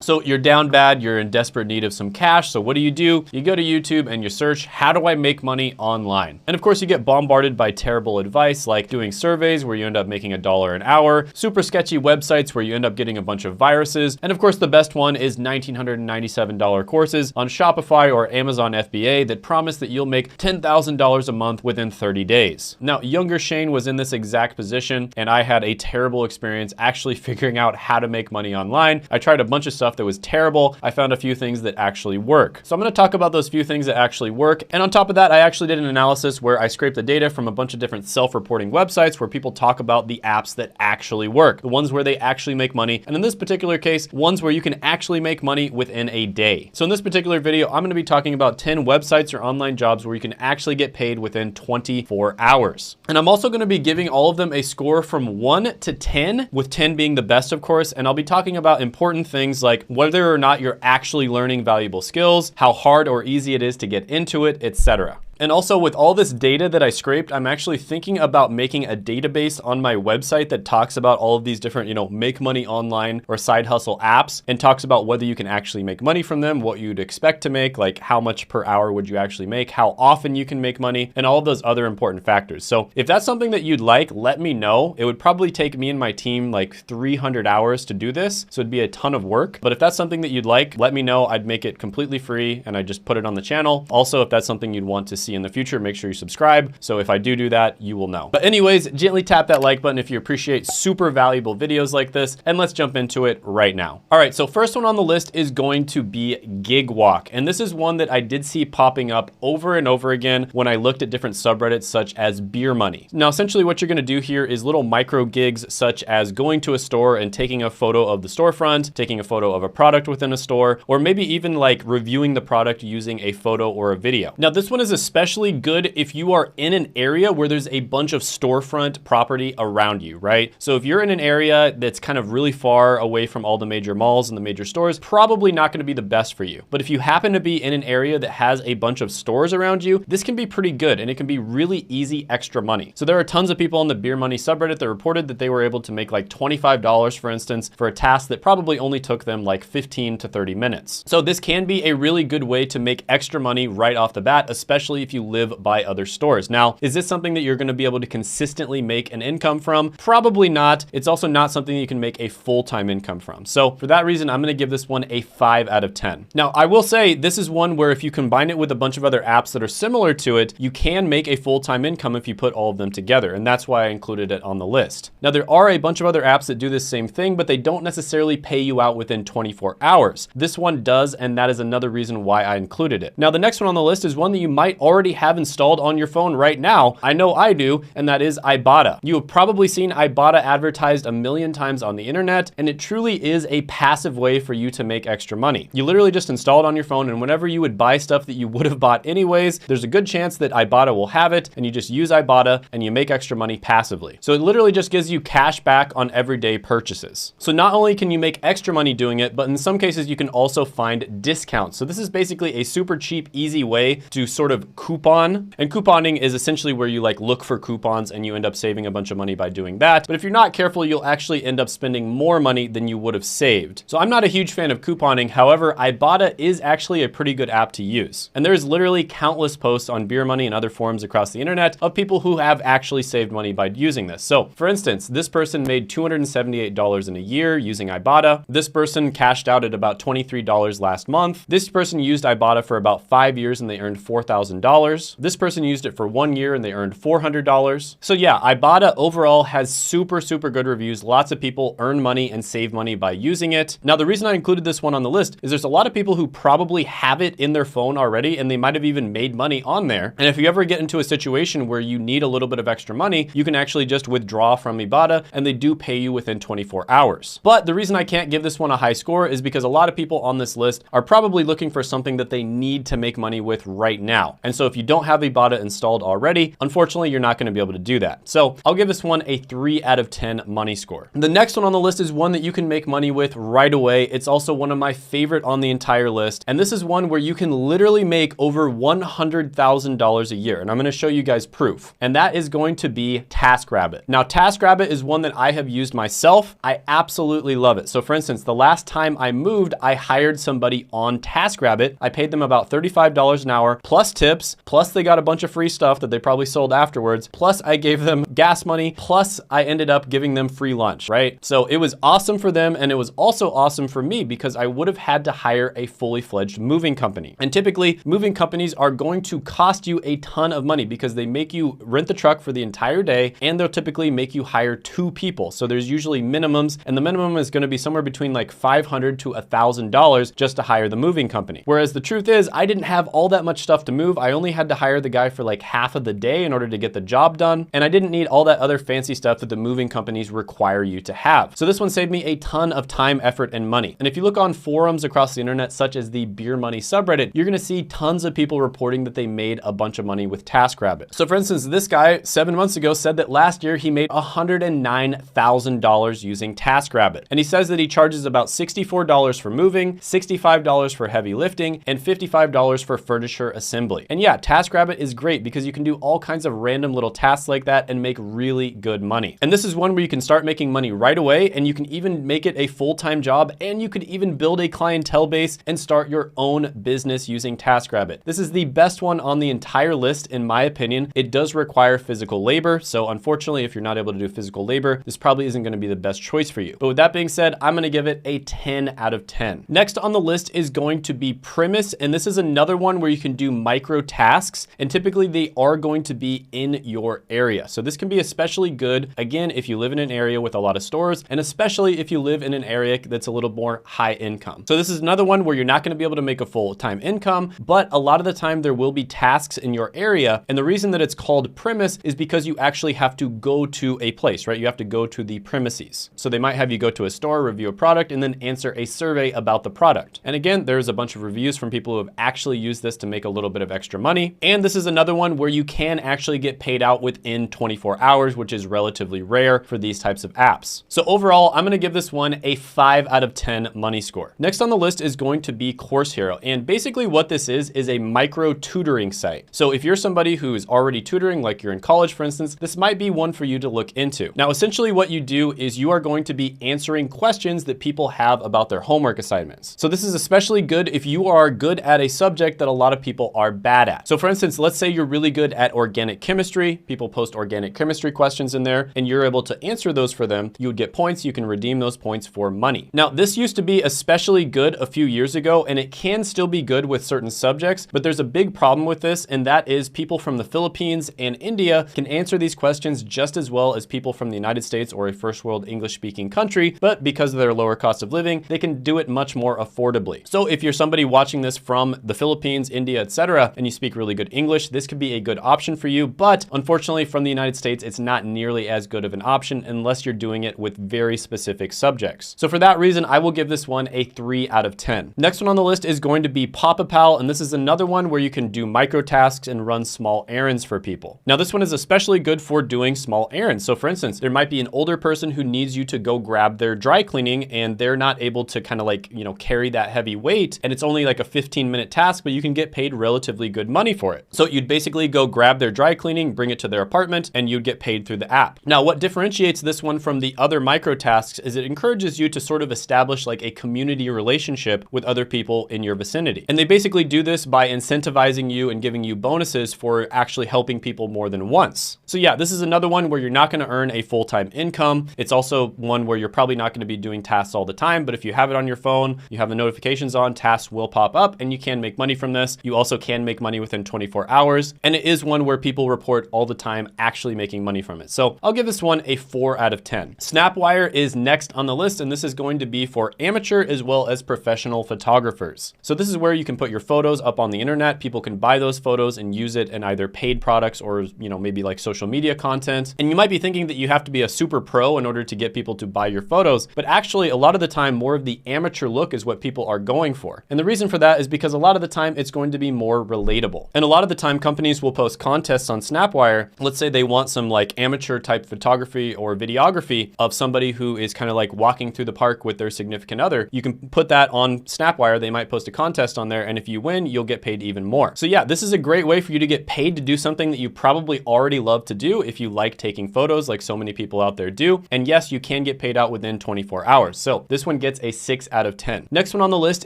So you're down bad, you're in desperate need of some cash. So what do? You go to YouTube and you search, how do I make money online? And of course you get bombarded by terrible advice like doing surveys where you end up making $1 an hour, super sketchy websites where you end up getting a bunch of viruses. And of course the best one is $1,997 courses on Shopify or Amazon FBA that promise that you'll make $10,000 a month within 30 days. Now, younger Shane was in this exact position and I had a terrible experience actually figuring out how to make money online. I tried a bunch of stuff that was terrible. I found a few things that actually work. So I'm gonna talk about those few things that actually work. And on top of that, I actually did an analysis where I scraped the data from a bunch of different self-reporting websites where people talk about the apps that actually work, the ones where they actually make money. And in this particular case, ones where you can actually make money within a day. So in this particular video, I'm gonna be talking about 10 websites or online jobs where you can actually get paid within 24 hours. And I'm also gonna be giving all of them a score from 1 to 10, with 10 being the best, of course. And I'll be talking about important things like whether or not you're actually learning valuable skills, how hard or easy it is to get into it, etc. And also with all this data that I scraped, I'm actually thinking about making a database on my website that talks about all of these different, make money online or side hustle apps and talks about whether you can actually make money from them, what you'd expect to make, like how much per hour would you actually make, how often you can make money, and all of those other important factors. So if that's something that you'd like, let me know. It would probably take me and my team like 300 hours to do this. So it'd be a ton of work. But if that's something that you'd like, let me know. I'd make it completely free and I just put it on the channel. Also, if that's something you'd want to see in the future, make sure you subscribe. So if I do that, you will know. But anyways, gently tap that like button if you appreciate super valuable videos like this, and let's jump into it right now. All right, so first one on the list is going to be Gig Walk. And this is one that I did see popping up over and over again when I looked at different subreddits such as beer money. Now, essentially what you're gonna do here is little micro gigs such as going to a store and taking a photo of the storefront, taking a photo of a product within a store, or maybe even like reviewing the product using a photo or a video. Now, this one is especially good if you are in an area where there's a bunch of storefront property around you, right? So if you're in an area that's kind of really far away from all the major malls and the major stores, probably not gonna be the best for you. But if you happen to be in an area that has a bunch of stores around you, this can be pretty good and it can be really easy extra money. So there are tons of people on the beer money subreddit that reported that they were able to make like $25, for instance, for a task that probably only took them like 15 to 30 minutes. So this can be a really good way to make extra money right off the bat, especially if you live by other stores. Now, is this something that you're gonna be able to consistently make an income from? Probably not. It's also not something that you can make a full-time income from. So for that reason, I'm gonna give this one a 5 out of 10. Now, I will say this is one where if you combine it with a bunch of other apps that are similar to it, you can make a full-time income if you put all of them together. And that's why I included it on the list. Now, there are a bunch of other apps that do this same thing, but they don't necessarily pay you out within 24 hours. This one does, and that is another reason why I included it. Now, the next one on the list is one that you might already have installed on your phone right now. I know I do, and that is Ibotta. You have probably seen Ibotta advertised a million times on the internet, and it truly is a passive way for you to make extra money. You literally just install it on your phone, and whenever you would buy stuff that you would have bought anyways, there's a good chance that Ibotta will have it, and you just use Ibotta and you make extra money passively. So it literally just gives you cash back on everyday purchases. So not only can you make extra money doing it, but in some cases you can also find discounts. So this is basically a super cheap, easy way to sort of coupon. And couponing is essentially where you like look for coupons and you end up saving a bunch of money by doing that. But if you're not careful, you'll actually end up spending more money than you would have saved. So I'm not a huge fan of couponing. However, Ibotta is actually a pretty good app to use. And there's literally countless posts on beer money and other forums across the internet of people who have actually saved money by using this. So for instance, this person made $278 in a year using Ibotta. This person cashed out at about $23 last month. This person used Ibotta for about 5 years and they earned $4,000. This person used it for 1 year and they earned $400. So yeah, Ibotta overall has super good reviews. Lots of people earn money and save money by using it. Now, the reason I included this one on the list is there's a lot of people who probably have it in their phone already and they might have even made money on there. And if you ever get into a situation where you need a little bit of extra money, you can actually just withdraw from Ibotta and they do pay you within 24 hours. But the reason I can't give this one a high score is because a lot of people on this list are probably looking for something that they need to make money with right now. And so So if you don't have Ibotta installed already, unfortunately, you're not gonna be able to do that. So I'll give this one a 3 out of 10 money score. The next one on the list is one that you can make money with right away. It's also one of my favorite on the entire list. And this is one where you can literally make over $100,000 a year. And I'm gonna show you guys proof. And that is going to be TaskRabbit. Now, TaskRabbit is one that I have used myself. I absolutely love it. So for instance, the last time I moved, I hired somebody on TaskRabbit. I paid them about $35 an hour plus tips, plus they got a bunch of free stuff that they probably sold afterwards. Plus I gave them gas money, plus I ended up giving them free lunch, right? So it was awesome for them. And it was also awesome for me because I would have had to hire a fully fledged moving company. And typically moving companies are going to cost you a ton of money because they make you rent the truck for the entire day and they'll typically make you hire 2 people. So there's usually minimums and the minimum is going to be somewhere between like $500 to $1,000 just to hire the moving company. Whereas the truth is I didn't have all that much stuff to move. I only had to hire the guy for like half of the day in order to get the job done. And I didn't need all that other fancy stuff that the moving companies require you to have. So this one saved me a ton of time, effort, and money. And if you look on forums across the internet, such as the Beer Money subreddit, you're gonna see tons of people reporting that they made a bunch of money with TaskRabbit. So for instance, this guy 7 months ago said that last year he made $109,000 using TaskRabbit. And he says that he charges about $64 for moving, $65 for heavy lifting, and $55 for furniture assembly. And yeah, TaskRabbit is great because you can do all kinds of random little tasks like that and make really good money. And this is one where you can start making money right away and you can even make it a full-time job and you could even build a clientele base and start your own business using TaskRabbit. This is the best one on the entire list in my opinion. It does require physical labor. So unfortunately, if you're not able to do physical labor, this probably isn't going to be the best choice for you. But with that being said, I'm going to give it a 10 out of 10. Next on the list is going to be Primus. And this is another one where you can do micro tasks. And typically they are going to be in your area. So this can be especially good, again, if you live in an area with a lot of stores, and especially if you live in an area that's a little more high income. So this is another one where you're not going to be able to make a full-time income, but a lot of the time there will be tasks in your area. And the reason that it's called Primus is because you actually have to go to a place, right? You have to go to the premises. So they might have you go to a store, review a product, and then answer a survey about the product. And again, there's a bunch of reviews from people who have actually used this to make a little bit of extra money. And this is another one where you can actually get paid out within 24 hours, which is relatively rare for these types of apps. So overall, I'm going to give this one a 5 out of 10 money score. Next on the list is going to be Course Hero. And basically what this is a micro tutoring site. So if you're somebody who is already tutoring, like you're in college, for instance, this might be one for you to look into. Now, essentially what you do is you are going to be answering questions that people have about their homework assignments. So this is especially good if you are good at a subject that a lot of people are bad at. So for instance, let's say you're really good at organic chemistry. People post organic chemistry questions in there and you're able to answer those for them. You would get points. You can redeem those points for money. Now, this used to be especially good a few years ago, and it can still be good with certain subjects, but there's a big problem with this, and that is people from the Philippines and India can answer these questions just as well as people from the United States or a first world English speaking country, but because of their lower cost of living, they can do it much more affordably. So if you're somebody watching this from the Philippines, India, etc., and you speak really good English, this could be a good option for you, but unfortunately from the United States, it's not nearly as good of an option unless you're doing it with very specific subjects. So for that reason, I will give this one a 3 out of 10. Next one on the list is going to be Pop-A-Pal, and this is another one where you can do micro tasks and run small errands for people. Now this one is especially good for doing small errands. So for instance, there might be an older person who needs you to go grab their dry cleaning and they're not able to kind of like, carry that heavy weight, and it's only like a 15-minute task, but you can get paid relatively good money for it. So you'd basically go grab their dry cleaning, bring it to their apartment, and you'd get paid through the app. Now, what differentiates this one from the other micro tasks is it encourages you to sort of establish like a community relationship with other people in your vicinity. And they basically do this by incentivizing you and giving you bonuses for actually helping people more than once. So yeah, this is another one where you're not going to earn a full-time income. It's also one where you're probably not going to be doing tasks all the time, but if you have it on your phone, you have the notifications on, tasks will pop up and you can make money from this. You also can make money within 24 hours. And it is one where people report all the time actually making money from it. So I'll give this one a 4 out of 10. Snapwire is next on the list, and this is going to be for amateur as well as professional photographers. So this is where you can put your photos up on the internet. People can buy those photos and use it in either paid products or, maybe like social media content. And you might be thinking that you have to be a super pro in order to get people to buy your photos, but actually a lot of the time, more of the amateur look is what people are going for. And the reason for that is because a lot of the time it's going to be more relatable. incredible. And a lot of the time companies will post contests on Snapwire. Let's say they want some like amateur type photography or videography of somebody who is kind of like walking through the park with their significant other. You can put that on Snapwire. They might post a contest on there, and if you win, you'll get paid even more. So yeah, this is a great way for you to get paid to do something that you probably already love to do if you like taking photos like so many people out there do. And yes, you can get paid out within 24 hours. So this one gets a 6 out of 10. Next one on the list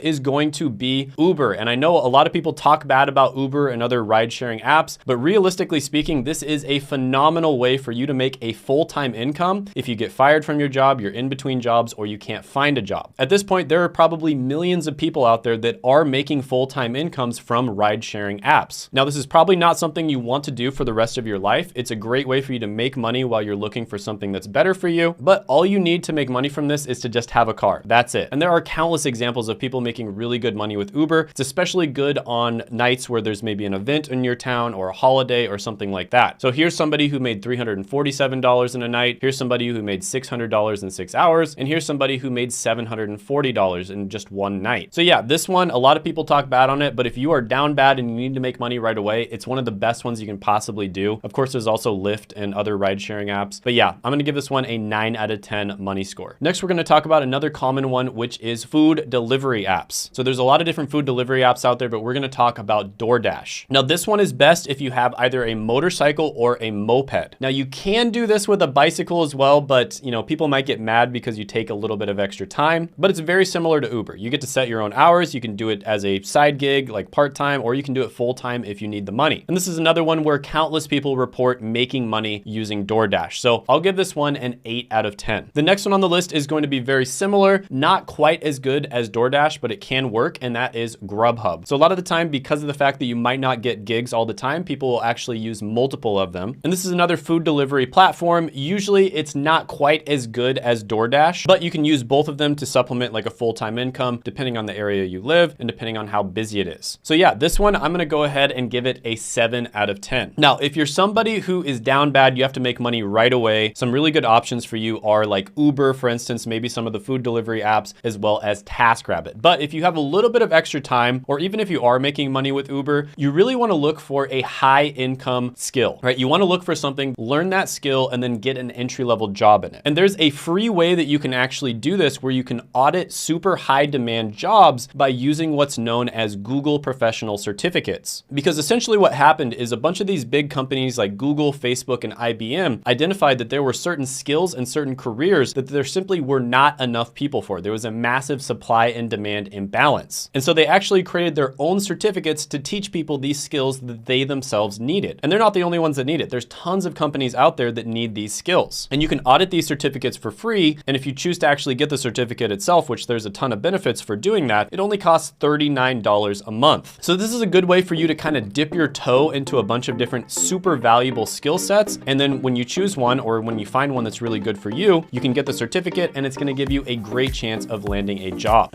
is going to be Uber. And I know a lot of people talk bad about Uber and other ride sharing apps, but realistically speaking, this is a phenomenal way for you to make a full-time income if you get fired from your job, you're in between jobs, or you can't find a job. At this point, there are probably millions of people out there that are making full-time incomes from ride sharing apps. Now, this is probably not something you want to do for the rest of your life. It's a great way for you to make money while you're looking for something that's better for you, but all you need to make money from this is to just have a car. That's it. And there are countless examples of people making really good money with Uber. It's especially good on nights where there's maybe an event in your town or a holiday or something like that. So here's somebody who made $347 in a night. Here's somebody who made $600 in 6 hours. And here's somebody who made $740 in just one night. So yeah, this one, a lot of people talk bad on it, but if you are down bad and you need to make money right away, it's one of the best ones you can possibly do. Of course, there's also Lyft and other ride sharing apps. But yeah, I'm gonna give this one a 9 out of 10 money score. Next, we're gonna talk about another common one, which is food delivery apps. So there's a lot of different food delivery apps out there, but we're gonna talk about DoorDash. Now, this one is best if you have either a motorcycle or a moped. Now, you can do this with a bicycle as well, but you know, people might get mad because you take a little bit of extra time, but it's very similar to Uber. You get to set your own hours. You can do it as a side gig, like part-time, or you can do it full-time if you need the money. And this is another one where countless people report making money using DoorDash. So I'll give this one an 8 out of 10. The next one on the list is going to be very similar, not quite as good as DoorDash, but it can work, and that is Grubhub. So a lot of the time, because of the fact that you might not get gigs all the time, people will actually use multiple of them. And this is another food delivery platform. Usually it's not quite as good as DoorDash, but you can use both of them to supplement like a full-time income, depending on the area you live and depending on how busy it is. So yeah, this one, I'm gonna go ahead and give it a 7 out of 10. Now, if you're somebody who is down bad, you have to make money right away, some really good options for you are like Uber, for instance, maybe some of the food delivery apps, as well as TaskRabbit. But if you have a little bit of extra time, or even if you are making money with Uber, you really wanna look for a high income skill, right? You wanna look for something, learn that skill, and then get an entry-level job in it. And there's a free way that you can actually do this where you can audit super high demand jobs by using what's known as Google Professional Certificates. Because essentially what happened is a bunch of these big companies like Google, Facebook, and IBM identified that there were certain skills and certain careers that there simply were not enough people for. There was a massive supply and demand imbalance. And so they actually created their own certificates to teach people these skills that they themselves needed. And they're not the only ones that need it. There's tons of companies out there that need these skills. And you can audit these certificates for free. And if you choose to actually get the certificate itself, which there's a ton of benefits for doing that, it only costs $39 a month. So this is a good way for you to kind of dip your toe into a bunch of different super valuable skill sets. And then when you choose one, or when you find one that's really good for you, you can get the certificate and it's going to give you a great chance of landing a job.